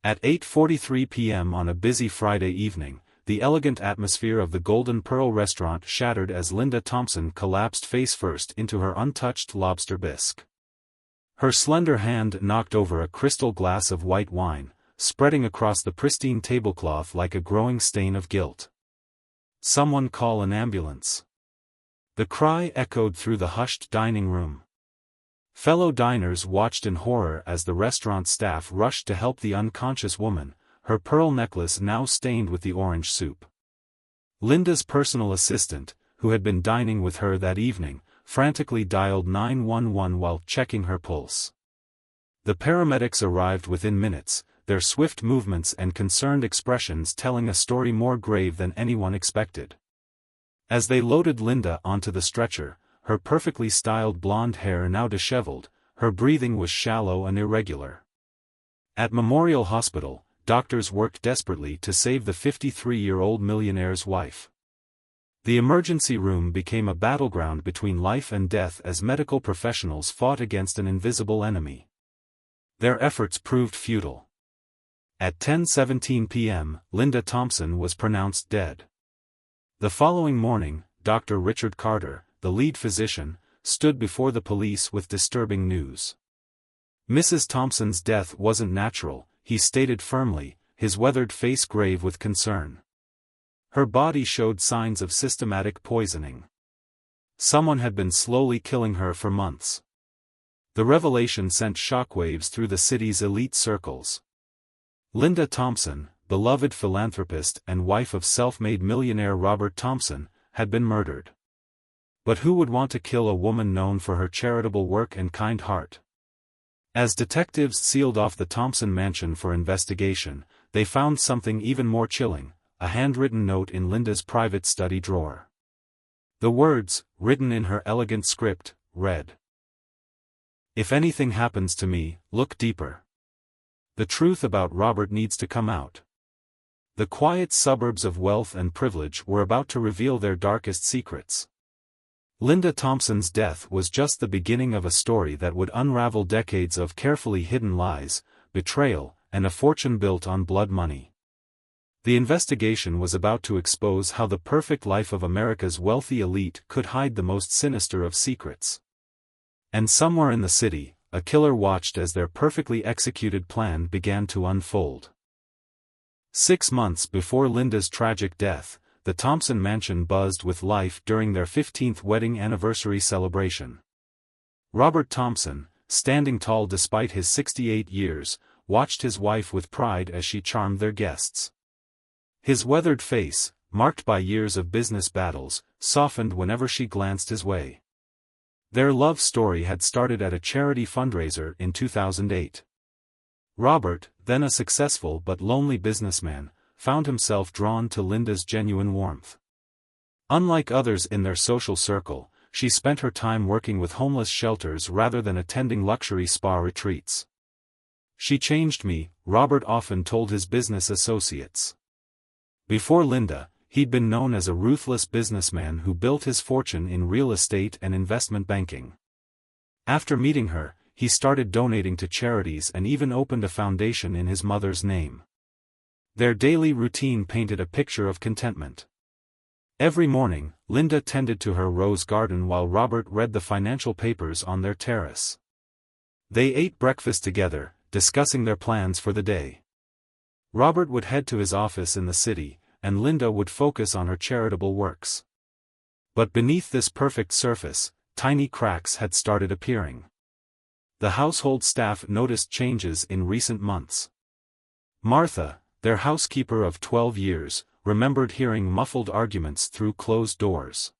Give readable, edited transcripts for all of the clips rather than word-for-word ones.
At 8:43 p.m. on a busy Friday evening, the elegant atmosphere of the Golden Pearl restaurant shattered as Linda Thompson collapsed face-first into her untouched lobster bisque. Her slender hand knocked over a crystal glass of white wine, spreading across the pristine tablecloth like a growing stain of guilt. "Someone call an ambulance." The cry echoed through the hushed dining room. Fellow diners watched in horror as the restaurant staff rushed to help the unconscious woman, her pearl necklace now stained with the orange soup. Linda's personal assistant, who had been dining with her that evening, frantically dialed 911 while checking her pulse. The paramedics arrived within minutes, their swift movements and concerned expressions telling a story more grave than anyone expected. As they loaded Linda onto the stretcher, her perfectly styled blonde hair now disheveled, her breathing was shallow and irregular. At Memorial Hospital, doctors worked desperately to save the 53-year-old millionaire's wife. The emergency room became a battleground between life and death as medical professionals fought against an invisible enemy. Their efforts proved futile. At 10:17 p.m., Linda Thompson was pronounced dead. The following morning, Dr. Richard Carter, the lead physician, stood before the police with disturbing news. Mrs. Thompson's death wasn't natural, he stated firmly, his weathered face grave with concern. Her body showed signs of systematic poisoning. Someone had been slowly killing her for months. The revelation sent shockwaves through the city's elite circles. Linda Thompson, beloved philanthropist and wife of self-made millionaire Robert Thompson, had been murdered. But who would want to kill a woman known for her charitable work and kind heart? As detectives sealed off the Thompson mansion for investigation, they found something even more chilling, a handwritten note in Linda's private study drawer. The words, written in her elegant script, read, "If anything happens to me, look deeper. The truth about Robert needs to come out." The quiet suburbs of wealth and privilege were about to reveal their darkest secrets. Linda Thompson's death was just the beginning of a story that would unravel decades of carefully hidden lies, betrayal, and a fortune built on blood money. The investigation was about to expose how the perfect life of America's wealthy elite could hide the most sinister of secrets. And somewhere in the city, a killer watched as their perfectly executed plan began to unfold. 6 months before Linda's tragic death, the Thompson mansion buzzed with life during their 15th wedding anniversary celebration. Robert Thompson, standing tall despite his 68 years, watched his wife with pride as she charmed their guests. His weathered face, marked by years of business battles, softened whenever she glanced his way. Their love story had started at a charity fundraiser in 2008. Robert, then a successful but lonely businessman, found himself drawn to Linda's genuine warmth. Unlike others in their social circle, she spent her time working with homeless shelters rather than attending luxury spa retreats. "She changed me," Robert often told his business associates. Before Linda, he'd been known as a ruthless businessman who built his fortune in real estate and investment banking. After meeting her, he started donating to charities and even opened a foundation in his mother's name. Their daily routine painted a picture of contentment. Every morning, Linda tended to her rose garden while Robert read the financial papers on their terrace. They ate breakfast together, discussing their plans for the day. Robert would head to his office in the city, and Linda would focus on her charitable works. But beneath this perfect surface, tiny cracks had started appearing. The household staff noticed changes in recent months. Martha, their housekeeper of 12 years, remembered hearing muffled arguments through closed doors.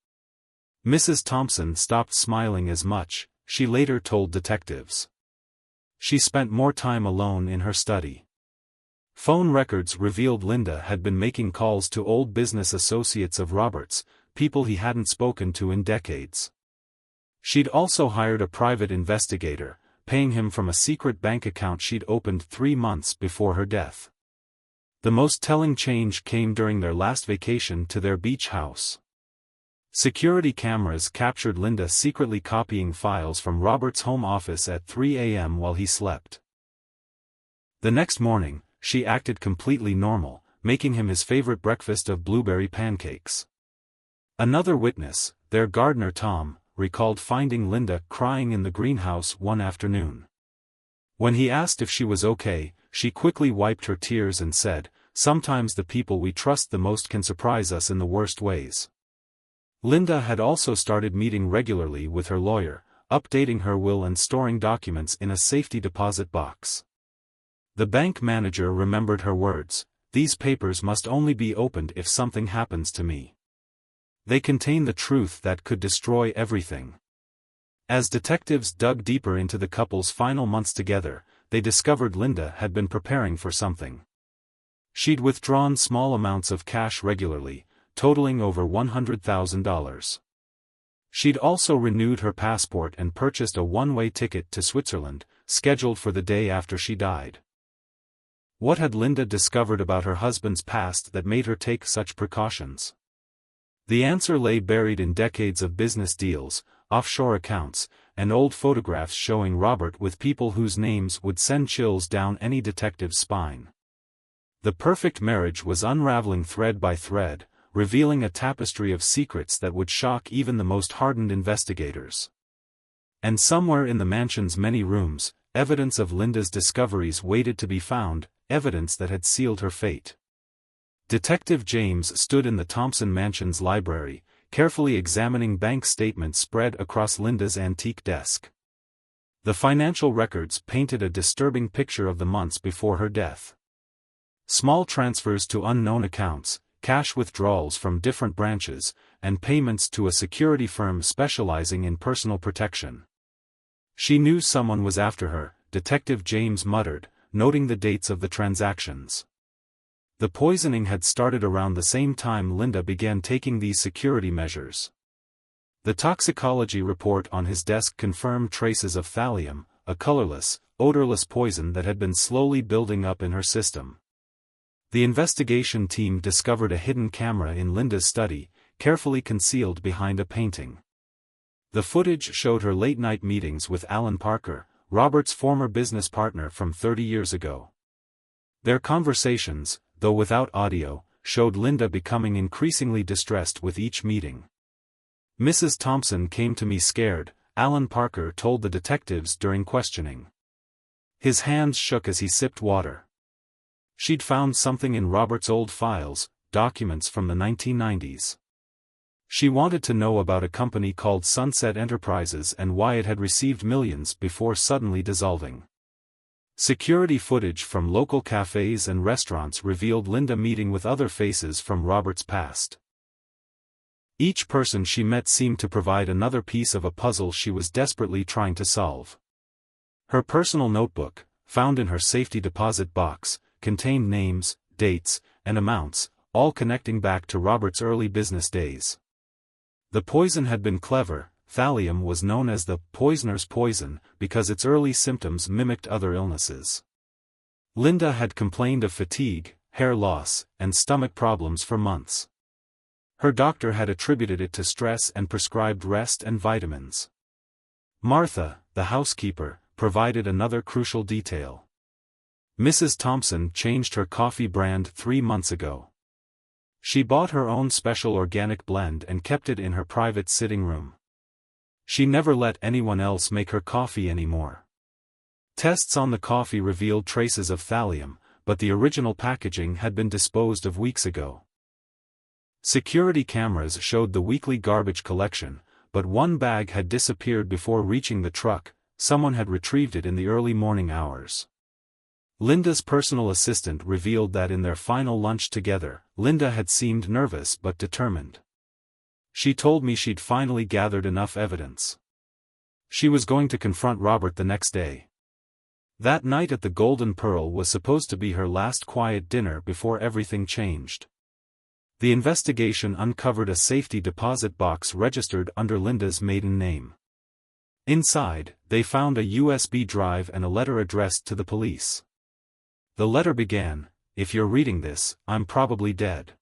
Mrs. Thompson stopped smiling as much, she later told detectives. She spent more time alone in her study. Phone records revealed Linda had been making calls to old business associates of Robert's, people he hadn't spoken to in decades. She'd also hired a private investigator, paying him from a secret bank account she'd opened 3 months before her death. The most telling change came during their last vacation to their beach house. Security cameras captured Linda secretly copying files from Robert's home office at 3 a.m. while he slept. The next morning, she acted completely normal, making him his favorite breakfast of blueberry pancakes. Another witness, their gardener Tom, recalled finding Linda crying in the greenhouse one afternoon. When he asked if she was okay, she quickly wiped her tears and said, "Sometimes the people we trust the most can surprise us in the worst ways." Linda had also started meeting regularly with her lawyer, updating her will and storing documents in a safety deposit box. The bank manager remembered her words, "These papers must only be opened if something happens to me. They contain the truth that could destroy everything." As detectives dug deeper into the couple's final months together, they discovered Linda had been preparing for something. She'd withdrawn small amounts of cash regularly, totaling over $100,000. She'd also renewed her passport and purchased a one-way ticket to Switzerland, scheduled for the day after she died. What had Linda discovered about her husband's past that made her take such precautions? The answer lay buried in decades of business deals, offshore accounts, and old photographs showing Robert with people whose names would send chills down any detective's spine. The perfect marriage was unraveling thread by thread, revealing a tapestry of secrets that would shock even the most hardened investigators. And somewhere in the mansion's many rooms, evidence of Linda's discoveries waited to be found, evidence that had sealed her fate. Detective James stood in the Thompson mansion's library, carefully examining bank statements spread across Linda's antique desk. The financial records painted a disturbing picture of the months before her death. Small transfers to unknown accounts, cash withdrawals from different branches, and payments to a security firm specializing in personal protection. "She knew someone was after her," Detective James muttered, noting the dates of the transactions. The poisoning had started around the same time Linda began taking these security measures. The toxicology report on his desk confirmed traces of thallium, a colorless, odorless poison that had been slowly building up in her system. The investigation team discovered a hidden camera in Linda's study, carefully concealed behind a painting. The footage showed her late-night meetings with Alan Parker, Robert's former business partner from 30 years ago. Their conversations, though without audio, showed Linda becoming increasingly distressed with each meeting. "Mrs. Thompson came to me scared," Alan Parker told the detectives during questioning. His hands shook as he sipped water. She'd found something in Robert's old files, documents from the 1990s. She wanted to know about a company called Sunset Enterprises and why it had received millions before suddenly dissolving. Security footage from local cafes and restaurants revealed Linda meeting with other faces from Robert's past. Each person she met seemed to provide another piece of a puzzle she was desperately trying to solve. Her personal notebook, found in her safety deposit box, contained names, dates, and amounts, all connecting back to Robert's early business days. The poison had been clever. Thallium was known as the poisoner's poison because its early symptoms mimicked other illnesses. Linda had complained of fatigue, hair loss, and stomach problems for months. Her doctor had attributed it to stress and prescribed rest and vitamins. Martha, the housekeeper, provided another crucial detail. Mrs. Thompson changed her coffee brand 3 months ago. She bought her own special organic blend and kept it in her private sitting room. She never let anyone else make her coffee anymore. Tests on the coffee revealed traces of thallium, but the original packaging had been disposed of weeks ago. Security cameras showed the weekly garbage collection, but one bag had disappeared before reaching the truck. Someone had retrieved it in the early morning hours. Linda's personal assistant revealed that in their final lunch together, Linda had seemed nervous but determined. "She told me she'd finally gathered enough evidence. She was going to confront Robert the next day." That night at the Golden Pearl was supposed to be her last quiet dinner before everything changed. The investigation uncovered a safety deposit box registered under Linda's maiden name. Inside, they found a USB drive and a letter addressed to the police. The letter began, "If you're reading this, I'm probably dead.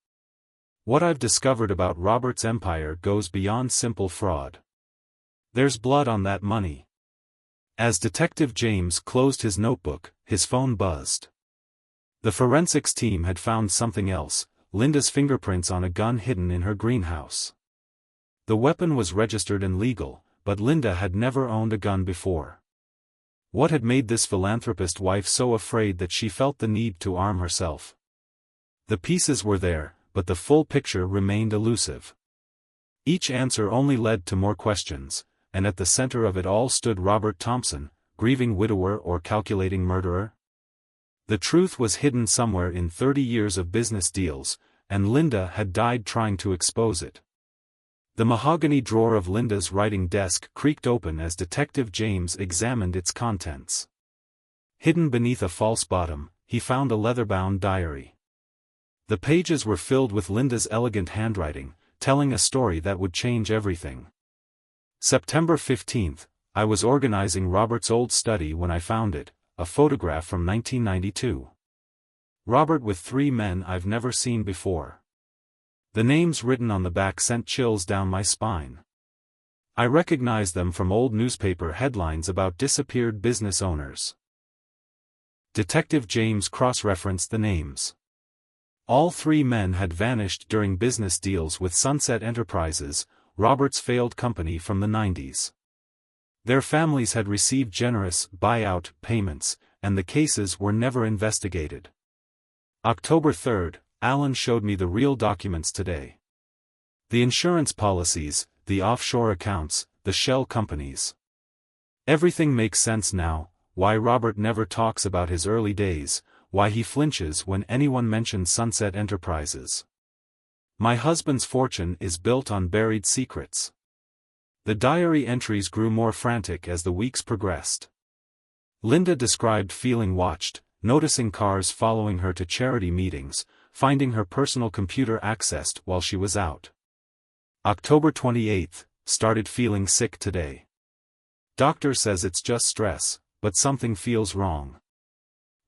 What I've discovered about Robert's empire goes beyond simple fraud. There's blood on that money." As Detective James closed his notebook, his phone buzzed. The forensics team had found something else: Linda's fingerprints on a gun hidden in her greenhouse. The weapon was registered and legal, but Linda had never owned a gun before. What had made this philanthropist wife so afraid that she felt the need to arm herself? The pieces were there, but the full picture remained elusive. Each answer only led to more questions, and at the center of it all stood Robert Thompson, grieving widower or calculating murderer? The truth was hidden somewhere in 30 years of business deals, and Linda had died trying to expose it. The mahogany drawer of Linda's writing desk creaked open as Detective James examined its contents. Hidden beneath a false bottom, he found a leather-bound diary. The pages were filled with Linda's elegant handwriting, telling a story that would change everything. September 15th, I was organizing Robert's old study when I found it, a photograph from 1992. Robert with 3 men I've never seen before. The names written on the back sent chills down my spine. I recognized them from old newspaper headlines about disappeared business owners. Detective James cross-referenced the names. All 3 men had vanished during business deals with Sunset Enterprises, Robert's failed company from the 90s. Their families had received generous buyout payments, and the cases were never investigated. October 3rd, Alan showed me the real documents today. The insurance policies, the offshore accounts, the shell companies. Everything makes sense now: why Robert never talks about his early days, why he flinches when anyone mentions Sunset Enterprises. My husband's fortune is built on buried secrets. The diary entries grew more frantic as the weeks progressed. Linda described feeling watched, noticing cars following her to charity meetings, finding her personal computer accessed while she was out. October 28th, started feeling sick today. Doctor says it's just stress, but something feels wrong.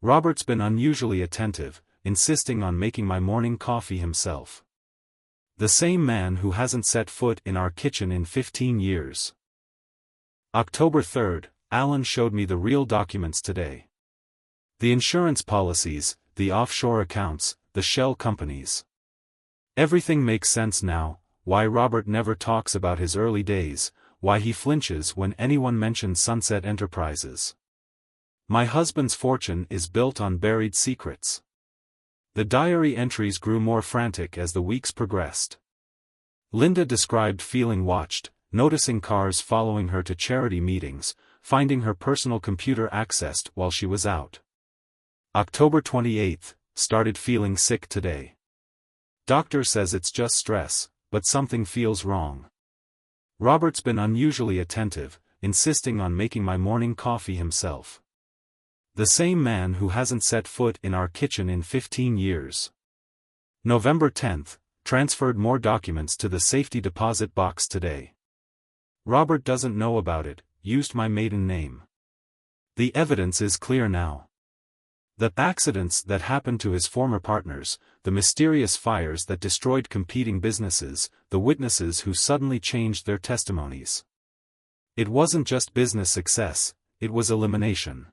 Robert's been unusually attentive, insisting on making my morning coffee himself. The same man who hasn't set foot in our kitchen in 15 years. October 3rd, Alan showed me the real documents today. The insurance policies, the offshore accounts, the shell companies. Everything makes sense now: why Robert never talks about his early days, why he flinches when anyone mentions Sunset Enterprises. My husband's fortune is built on buried secrets. The diary entries grew more frantic as the weeks progressed. Linda described feeling watched, noticing cars following her to charity meetings, finding her personal computer accessed while she was out. October 28th, started feeling sick today. Doctor says it's just stress, but something feels wrong. Robert's been unusually attentive, insisting on making my morning coffee himself. The same man who hasn't set foot in our kitchen in 15 years. November 10th, transferred more documents to the safety deposit box today. Robert doesn't know about it, used my maiden name. The evidence is clear now. The accidents that happened to his former partners, the mysterious fires that destroyed competing businesses, the witnesses who suddenly changed their testimonies. It wasn't just business success, it was elimination.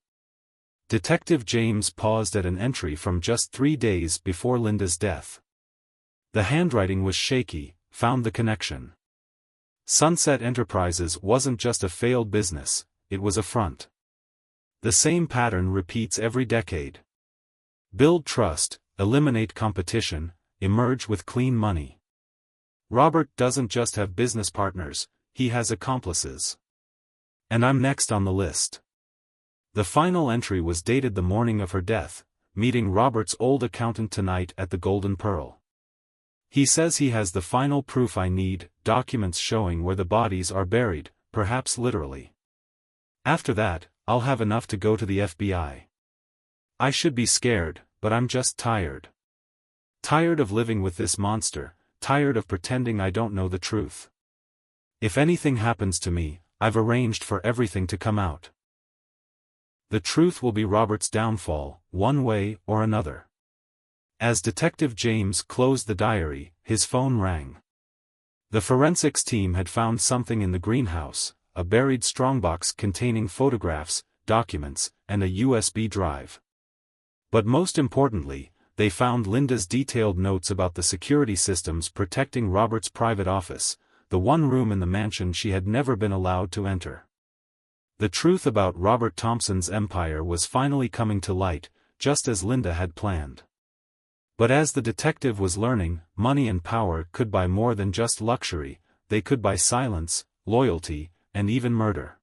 Detective James paused at an entry from just 3 days before Linda's death. The handwriting was shaky, found the connection. Sunset Enterprises wasn't just a failed business, it was a front. The same pattern repeats every decade. Build trust, eliminate competition, emerge with clean money. Robert doesn't just have business partners, he has accomplices. And I'm next on the list. The final entry was dated the morning of her death: meeting Robert's old accountant tonight at the Golden Pearl. He says he has the final proof I need, documents showing where the bodies are buried, perhaps literally. After that, I'll have enough to go to the FBI. I should be scared, but I'm just tired. Tired of living with this monster, tired of pretending I don't know the truth. If anything happens to me, I've arranged for everything to come out. The truth will be Robert's downfall, one way or another. As Detective James closed the diary, his phone rang. The forensics team had found something in the greenhouse: a buried strongbox containing photographs, documents, and a USB drive. But most importantly, they found Linda's detailed notes about the security systems protecting Robert's private office, the one room in the mansion she had never been allowed to enter. The truth about Robert Thompson's empire was finally coming to light, just as Linda had planned. But as the detective was learning, money and power could buy more than just luxury, they could buy silence, loyalty, and even murder.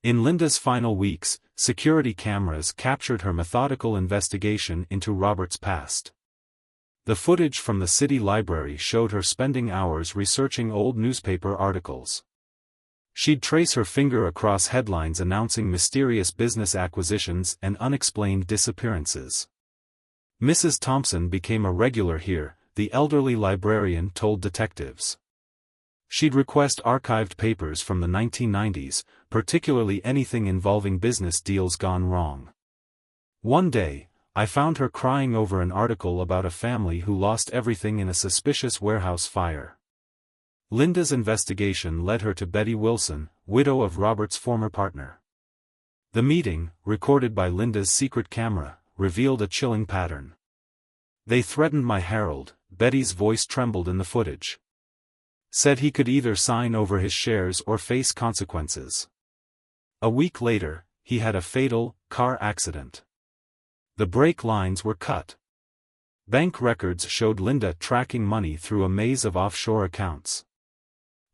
In Linda's final weeks, security cameras captured her methodical investigation into Robert's past. The footage from the city library showed her spending hours researching old newspaper articles. She'd trace her finger across headlines announcing mysterious business acquisitions and unexplained disappearances. Mrs. Thompson became a regular here, the elderly librarian told detectives. She'd request archived papers from the 1990s, particularly anything involving business deals gone wrong. One day, I found her crying over an article about a family who lost everything in a suspicious warehouse fire. Linda's investigation led her to Betty Wilson, widow of Robert's former partner. The meeting, recorded by Linda's secret camera, revealed a chilling pattern. "They threatened my Harold," Betty's voice trembled in the footage. "Said he could either sign over his shares or face consequences." A week later, he had a fatal car accident. The brake lines were cut. Bank records showed Linda tracking money through a maze of offshore accounts.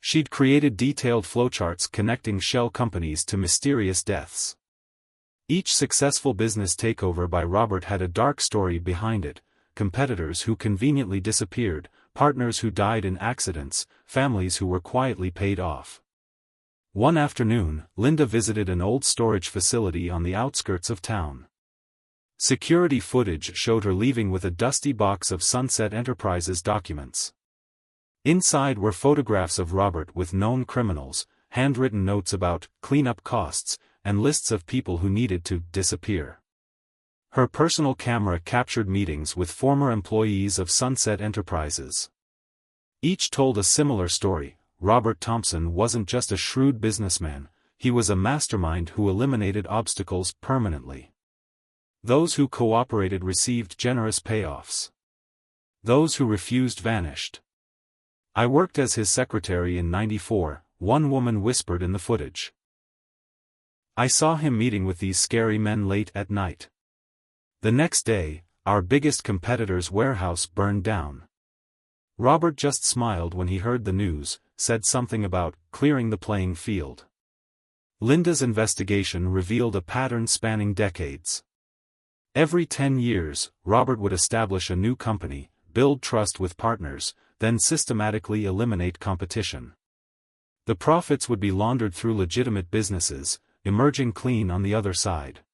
She'd created detailed flowcharts connecting shell companies to mysterious deaths. Each successful business takeover by Robert had a dark story behind it: competitors who conveniently disappeared, partners who died in accidents, families who were quietly paid off. One afternoon, Linda visited an old storage facility on the outskirts of town. Security footage showed her leaving with a dusty box of Sunset Enterprises documents. Inside were photographs of Robert with known criminals, handwritten notes about cleanup costs, and lists of people who needed to disappear. Her personal camera captured meetings with former employees of Sunset Enterprises. Each told a similar story: Robert Thompson wasn't just a shrewd businessman, he was a mastermind who eliminated obstacles permanently. Those who cooperated received generous payoffs. Those who refused vanished. "I worked as his secretary in '94, one woman whispered in the footage. "I saw him meeting with these scary men late at night. The next day, our biggest competitor's warehouse burned down. Robert just smiled when he heard the news, said something about clearing the playing field." Linda's investigation revealed a pattern spanning decades. Every 10 years, Robert would establish a new company, build trust with partners, then systematically eliminate competition. The profits would be laundered through legitimate businesses, emerging clean on the other side.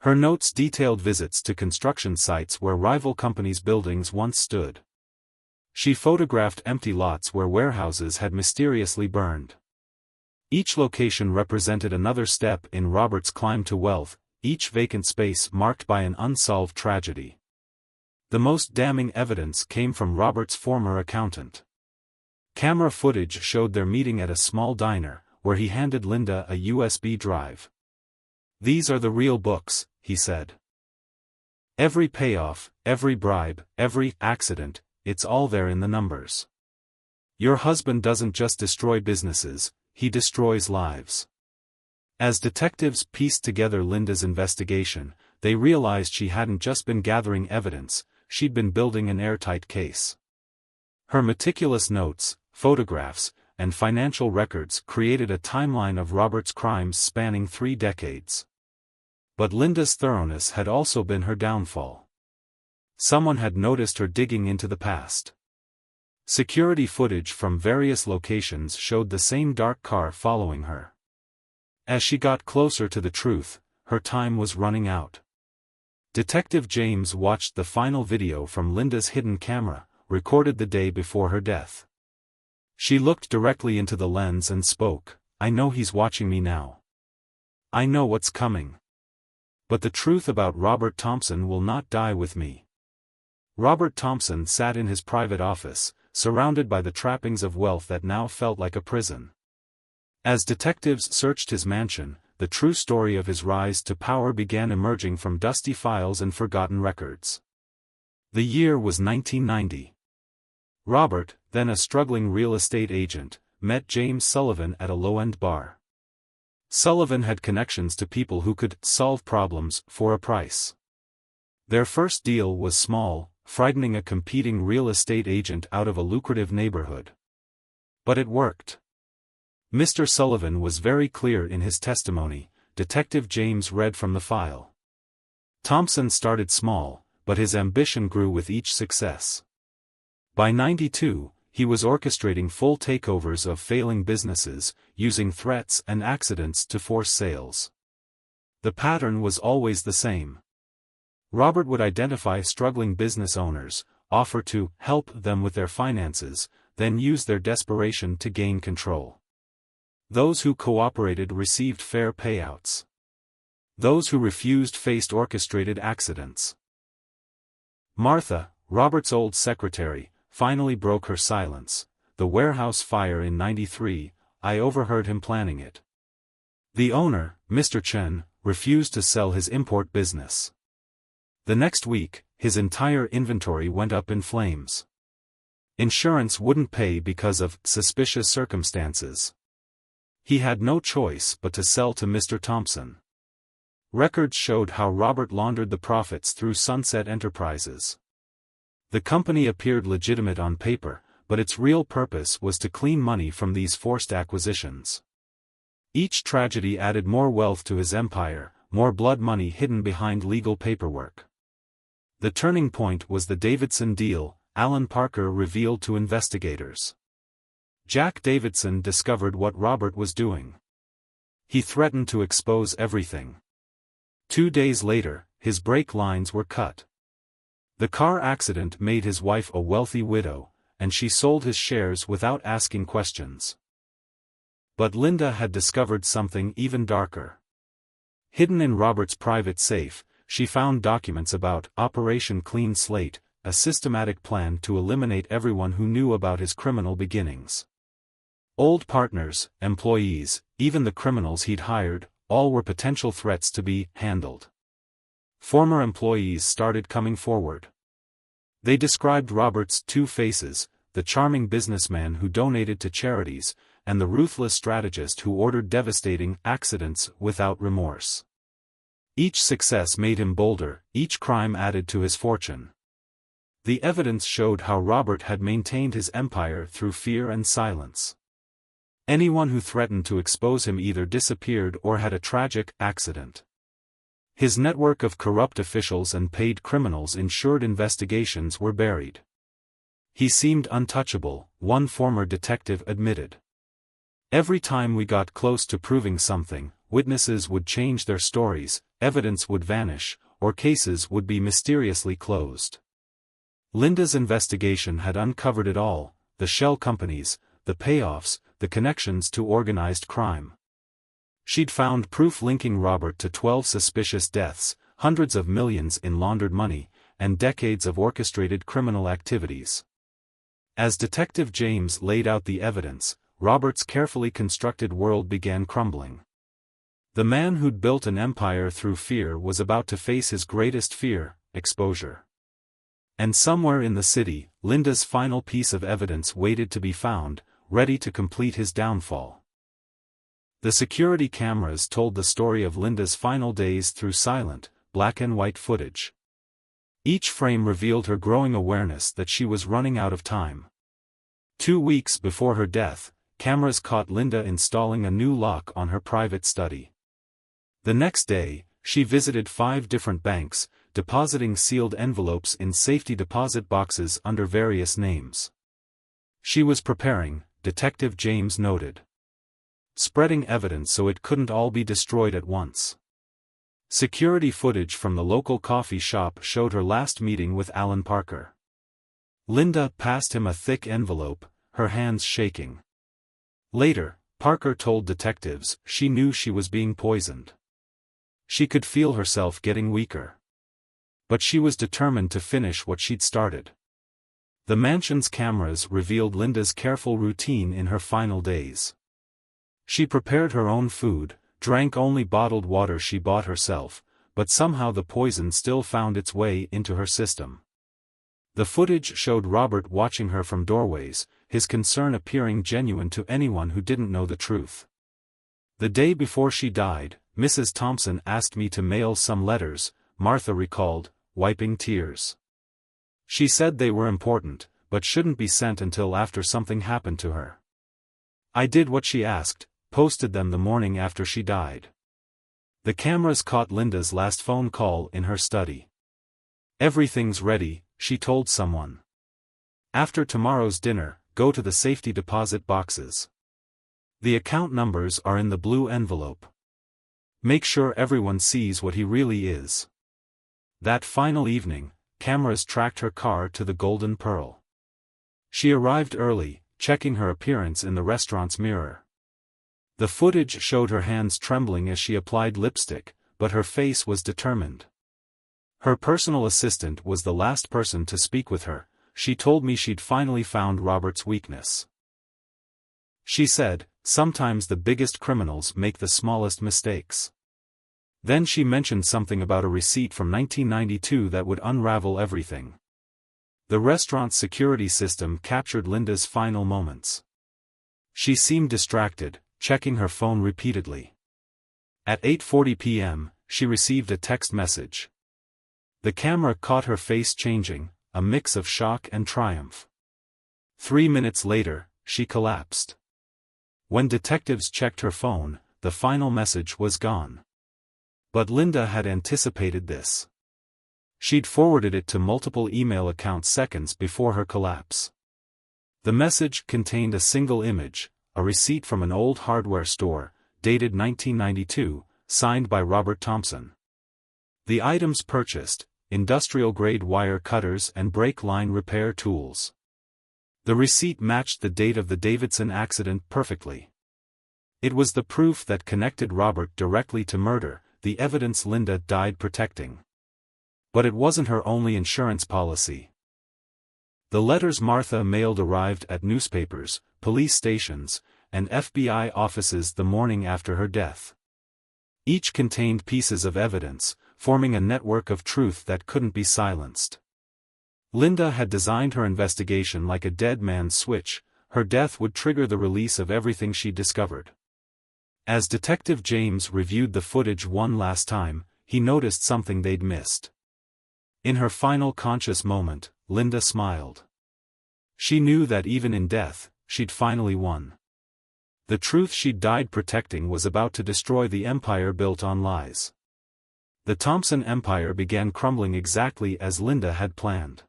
Her notes detailed visits to construction sites where rival companies' buildings once stood. She photographed empty lots where warehouses had mysteriously burned. Each location represented another step in Robert's climb to wealth, each vacant space marked by an unsolved tragedy. The most damning evidence came from Robert's former accountant. Camera footage showed their meeting at a small diner, where he handed Linda a USB drive. "These are the real books," he said. "Every payoff, every bribe, every accident, it's all there in the numbers. Your husband doesn't just destroy businesses, he destroys lives." As detectives pieced together Linda's investigation, they realized she hadn't just been gathering evidence, she'd been building an airtight case. Her meticulous notes, photographs, and financial records created a timeline of Robert's crimes spanning 3 decades. But Linda's thoroughness had also been her downfall. Someone had noticed her digging into the past. Security footage from various locations showed the same dark car following her. As she got closer to the truth, her time was running out. Detective James watched the final video from Linda's hidden camera, recorded the day before her death. She looked directly into the lens and spoke, "I know he's watching me now. I know what's coming. But the truth about Robert Thompson will not die with me." Robert Thompson sat in his private office, surrounded by the trappings of wealth that now felt like a prison. As detectives searched his mansion, the true story of his rise to power began emerging from dusty files and forgotten records. The year was 1990. Robert, then a struggling real estate agent, met James Sullivan at a low-end bar. Sullivan had connections to people who could solve problems for a price. Their first deal was small, frightening a competing real estate agent out of a lucrative neighborhood. But it worked. Mr. Sullivan was very clear in his testimony, Detective James read from the file. Thompson started small, but his ambition grew with each success. By 92, he was orchestrating full takeovers of failing businesses, using threats and accidents to force sales. The pattern was always the same. Robert would identify struggling business owners, offer to help them with their finances, then use their desperation to gain control. Those who cooperated received fair payouts. Those who refused faced orchestrated accidents. Martha, Robert's old secretary, finally broke her silence. The warehouse fire in '93, I overheard him planning it. The owner, Mr. Chen, refused to sell his import business. The next week, his entire inventory went up in flames. Insurance wouldn't pay because of suspicious circumstances. He had no choice but to sell to Mr. Thompson. Records showed how Robert laundered the profits through Sunset Enterprises. The company appeared legitimate on paper, but its real purpose was to clean money from these forced acquisitions. Each tragedy added more wealth to his empire, more blood money hidden behind legal paperwork. The turning point was the Davidson deal, Alan Parker revealed to investigators. Jack Davidson discovered what Robert was doing. He threatened to expose everything. 2 days later, his brake lines were cut. The car accident made his wife a wealthy widow, and she sold his shares without asking questions. But Linda had discovered something even darker. Hidden in Robert's private safe, she found documents about Operation Clean Slate, a systematic plan to eliminate everyone who knew about his criminal beginnings. Old partners, employees, even the criminals he'd hired, all were potential threats to be handled. Former employees started coming forward. They described Robert's two faces, the charming businessman who donated to charities, and the ruthless strategist who ordered devastating accidents without remorse. Each success made him bolder, each crime added to his fortune. The evidence showed how Robert had maintained his empire through fear and silence. Anyone who threatened to expose him either disappeared or had a tragic accident. His network of corrupt officials and paid criminals ensured investigations were buried. He seemed untouchable, one former detective admitted. Every time we got close to proving something, witnesses would change their stories, evidence would vanish, or cases would be mysteriously closed. Linda's investigation had uncovered it all: the shell companies, the payoffs, the connections to organized crime. She'd found proof linking Robert to 12 suspicious deaths, hundreds of millions in laundered money, and decades of orchestrated criminal activities. As Detective James laid out the evidence, Robert's carefully constructed world began crumbling. The man who'd built an empire through fear was about to face his greatest fear: exposure. And somewhere in the city, Linda's final piece of evidence waited to be found, ready to complete his downfall. The security cameras told the story of Linda's final days through silent, black and white footage. Each frame revealed her growing awareness that she was running out of time. 2 weeks before her death, cameras caught Linda installing a new lock on her private study. The next day, she visited 5 different banks, depositing sealed envelopes in safety deposit boxes under various names. She was preparing, Detective James noted. Spreading evidence so it couldn't all be destroyed at once. Security footage from the local coffee shop showed her last meeting with Alan Parker. Linda passed him a thick envelope, her hands shaking. Later, Parker told detectives she knew she was being poisoned. She could feel herself getting weaker. But she was determined to finish what she'd started. The mansion's cameras revealed Linda's careful routine in her final days. She prepared her own food, drank only bottled water she bought herself, but somehow the poison still found its way into her system. The footage showed Robert watching her from doorways, his concern appearing genuine to anyone who didn't know the truth. "The day before she died, Mrs. Thompson asked me to mail some letters," Martha recalled, wiping tears. "She said they were important, but shouldn't be sent until after something happened to her. I did what she asked, posted them the morning after she died." The cameras caught Linda's last phone call in her study. "Everything's ready," she told someone. "After tomorrow's dinner, go to the safety deposit boxes. The account numbers are in the blue envelope. Make sure everyone sees what he really is." That final evening, cameras tracked her car to the Golden Pearl. She arrived early, checking her appearance in the restaurant's mirror. The footage showed her hands trembling as she applied lipstick, but her face was determined. Her personal assistant was the last person to speak with her. "She told me she'd finally found Robert's weakness. She said, sometimes the biggest criminals make the smallest mistakes." Then she mentioned something about a receipt from 1992 that would unravel everything. The restaurant's security system captured Linda's final moments. She seemed distracted, checking her phone repeatedly. At 8:40 p.m., she received a text message. The camera caught her face changing, a mix of shock and triumph. 3 minutes later, she collapsed. When detectives checked her phone, the final message was gone. But Linda had anticipated this. She'd forwarded it to multiple email accounts seconds before her collapse. The message contained a single image, a receipt from an old hardware store, dated 1992, signed by Robert Thompson. The items purchased: industrial-grade wire cutters and brake line repair tools. The receipt matched the date of the Davidson accident perfectly. It was the proof that connected Robert directly to murder, the evidence Linda died protecting. But it wasn't her only insurance policy. The letters Martha mailed arrived at newspapers, police stations, and FBI offices the morning after her death. Each contained pieces of evidence, forming a network of truth that couldn't be silenced. Linda had designed her investigation like a dead man's switch. Her death would trigger the release of everything she discovered. As Detective James reviewed the footage one last time, he noticed something they'd missed. In her final conscious moment, Linda smiled. She knew that even in death, she'd finally won. The truth she'd died protecting was about to destroy the empire built on lies. The Thompson empire began crumbling exactly as Linda had planned.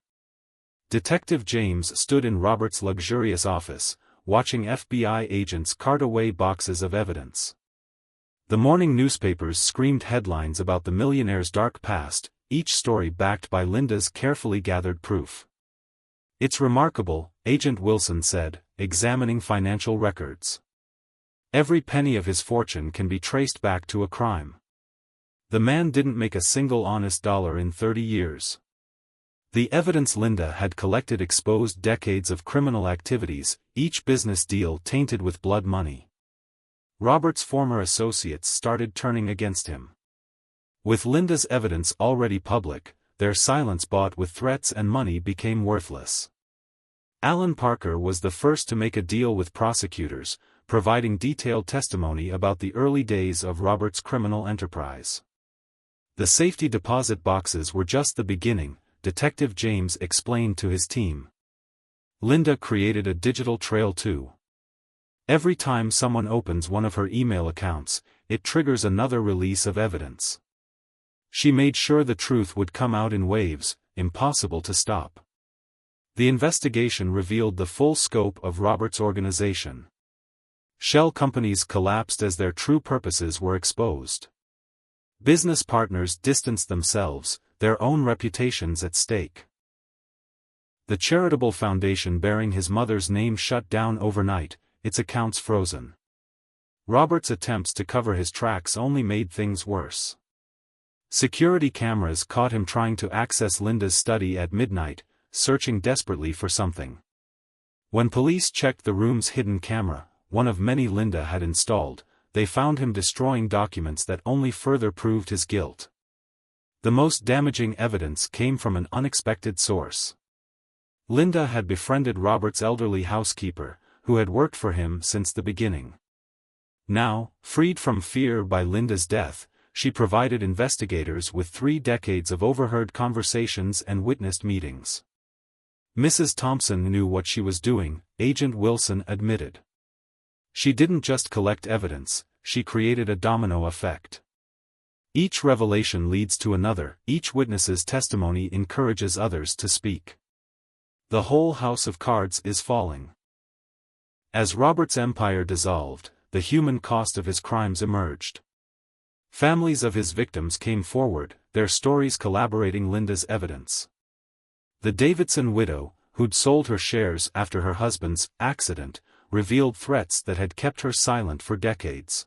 Detective James stood in Robert's luxurious office, watching FBI agents cart away boxes of evidence. The morning newspapers screamed headlines about the millionaire's dark past, each story backed by Linda's carefully gathered proof. "It's remarkable," Agent Wilson said, examining financial records. "Every penny of his fortune can be traced back to a crime. The man didn't make a single honest dollar in 30 years. The evidence Linda had collected exposed decades of criminal activities, each business deal tainted with blood money." Robert's former associates started turning against him. With Linda's evidence already public, their silence bought with threats and money became worthless. Alan Parker was the first to make a deal with prosecutors, providing detailed testimony about the early days of Robert's criminal enterprise. The safety deposit boxes were just the beginning, Detective James explained to his team. Linda created a digital trail too. Every time someone opens one of her email accounts, it triggers another release of evidence. She made sure the truth would come out in waves, impossible to stop. The investigation revealed the full scope of Robert's organization. Shell companies collapsed as their true purposes were exposed. Business partners distanced themselves, their own reputations at stake. The charitable foundation bearing his mother's name shut down overnight, its accounts frozen. Robert's attempts to cover his tracks only made things worse. Security cameras caught him trying to access Linda's study at midnight, searching desperately for something. When police checked the room's hidden camera, one of many Linda had installed, they found him destroying documents that only further proved his guilt. The most damaging evidence came from an unexpected source. Linda had befriended Robert's elderly housekeeper, who had worked for him since the beginning. Now, freed from fear by Linda's death, she provided investigators with 3 decades of overheard conversations and witnessed meetings. Mrs. Thompson knew what she was doing, Agent Wilson admitted. She didn't just collect evidence, she created a domino effect. Each revelation leads to another, each witness's testimony encourages others to speak. The whole house of cards is falling. As Robert's empire dissolved, the human cost of his crimes emerged. Families of his victims came forward, their stories corroborating Linda's evidence. The Davidson widow, who'd sold her shares after her husband's accident, revealed threats that had kept her silent for decades.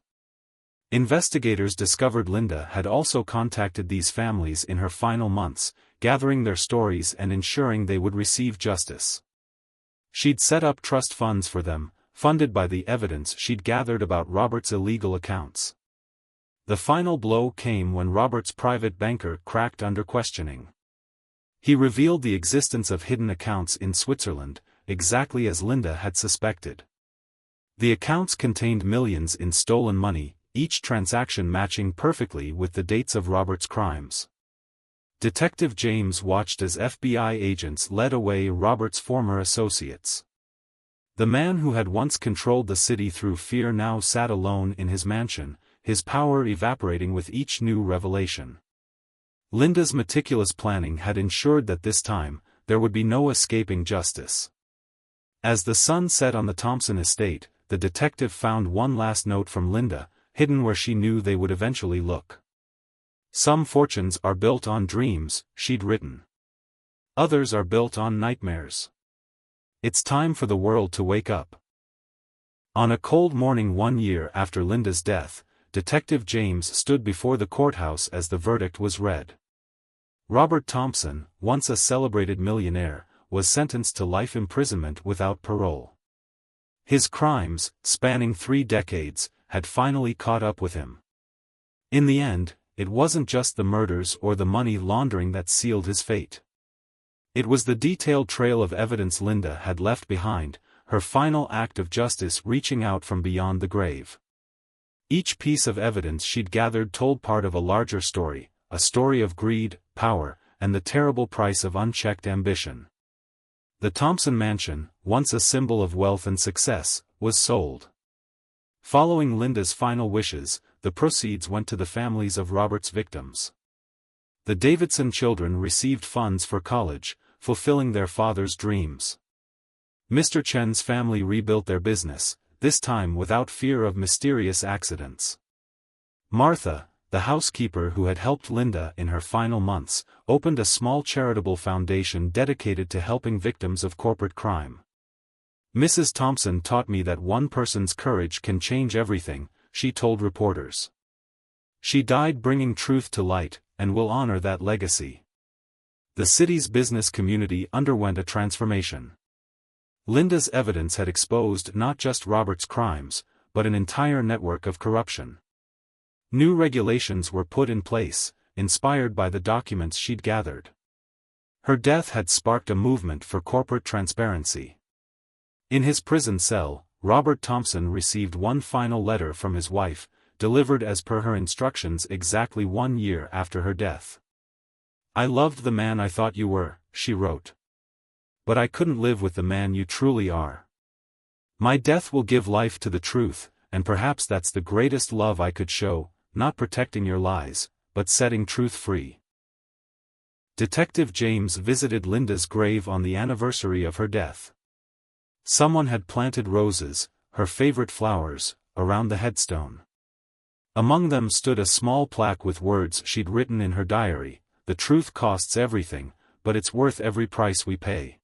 Investigators discovered Linda had also contacted these families in her final months, gathering their stories and ensuring they would receive justice. She'd set up trust funds for them, funded by the evidence she'd gathered about Robert's illegal accounts. The final blow came when Robert's private banker cracked under questioning. He revealed the existence of hidden accounts in Switzerland, exactly as Linda had suspected. The accounts contained millions in stolen money, each transaction matching perfectly with the dates of Robert's crimes. Detective James watched as FBI agents led away Robert's former associates. The man who had once controlled the city through fear now sat alone in his mansion, his power evaporating with each new revelation. Linda's meticulous planning had ensured that this time, there would be no escaping justice. As the sun set on the Thompson estate, the detective found one last note from Linda, hidden where she knew they would eventually look. "Some fortunes are built on dreams," she'd written. "Others are built on nightmares. It's time for the world to wake up." On a cold morning 1 year after Linda's death, Detective James stood before the courthouse as the verdict was read. Robert Thompson, once a celebrated millionaire, was sentenced to life imprisonment without parole. His crimes, spanning 3 decades, had finally caught up with him. In the end, it wasn't just the murders or the money laundering that sealed his fate. It was the detailed trail of evidence Linda had left behind, her final act of justice reaching out from beyond the grave. Each piece of evidence she'd gathered told part of a larger story, a story of greed, power, and the terrible price of unchecked ambition. The Thompson mansion, once a symbol of wealth and success, was sold. Following Linda's final wishes, the proceeds went to the families of Robert's victims. The Davidson children received funds for college, fulfilling their father's dreams. Mr. Chen's family rebuilt their business, this time without fear of mysterious accidents. Martha, the housekeeper who had helped Linda in her final months, opened a small charitable foundation dedicated to helping victims of corporate crime. "Mrs. Thompson taught me that one person's courage can change everything," she told reporters. "She died bringing truth to light, and will honor that legacy." The city's business community underwent a transformation. Linda's evidence had exposed not just Robert's crimes, but an entire network of corruption. New regulations were put in place, inspired by the documents she'd gathered. Her death had sparked a movement for corporate transparency. In his prison cell, Robert Thompson received one final letter from his wife, delivered as per her instructions exactly 1 year after her death. "I loved the man I thought you were," she wrote. "But I couldn't live with the man you truly are. My death will give life to the truth, and perhaps that's the greatest love I could show, not protecting your lies, but setting truth free." Detective James visited Linda's grave on the anniversary of her death. Someone had planted roses, her favorite flowers, around the headstone. Among them stood a small plaque with words she'd written in her diary: "The truth costs everything, but it's worth every price we pay."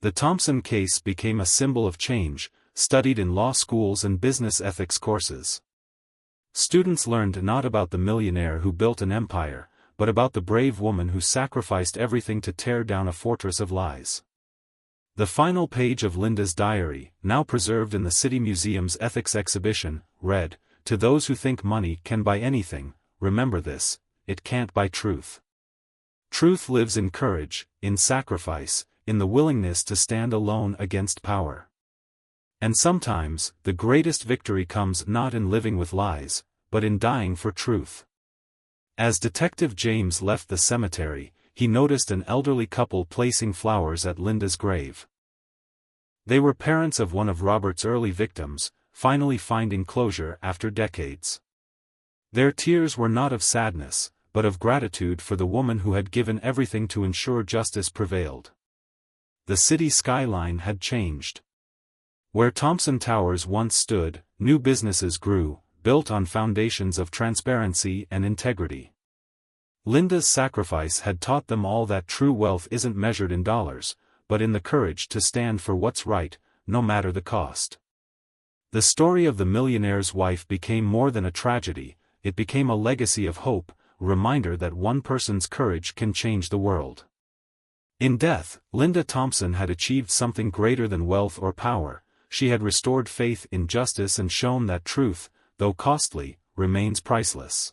The Thompson case became a symbol of change, studied in law schools and business ethics courses. Students learned not about the millionaire who built an empire, but about the brave woman who sacrificed everything to tear down a fortress of lies. The final page of Linda's diary, now preserved in the City Museum's ethics exhibition, read, to those who think money can buy anything, remember this: it can't buy truth. Truth lives in courage, in sacrifice, in the willingness to stand alone against power. And sometimes, the greatest victory comes not in living with lies, but in dying for truth. As Detective James left the cemetery, he noticed an elderly couple placing flowers at Linda's grave. They were parents of one of Robert's early victims, finally finding closure after decades. Their tears were not of sadness, but of gratitude for the woman who had given everything to ensure justice prevailed. The city skyline had changed. Where Thompson Towers once stood, new businesses grew, built on foundations of transparency and integrity. Linda's sacrifice had taught them all that true wealth isn't measured in dollars, but in the courage to stand for what's right, no matter the cost. The story of the millionaire's wife became more than a tragedy, it became a legacy of hope, a reminder that one person's courage can change the world. In death, Linda Thompson had achieved something greater than wealth or power. She had restored faith in justice and shown that truth, though costly, remains priceless.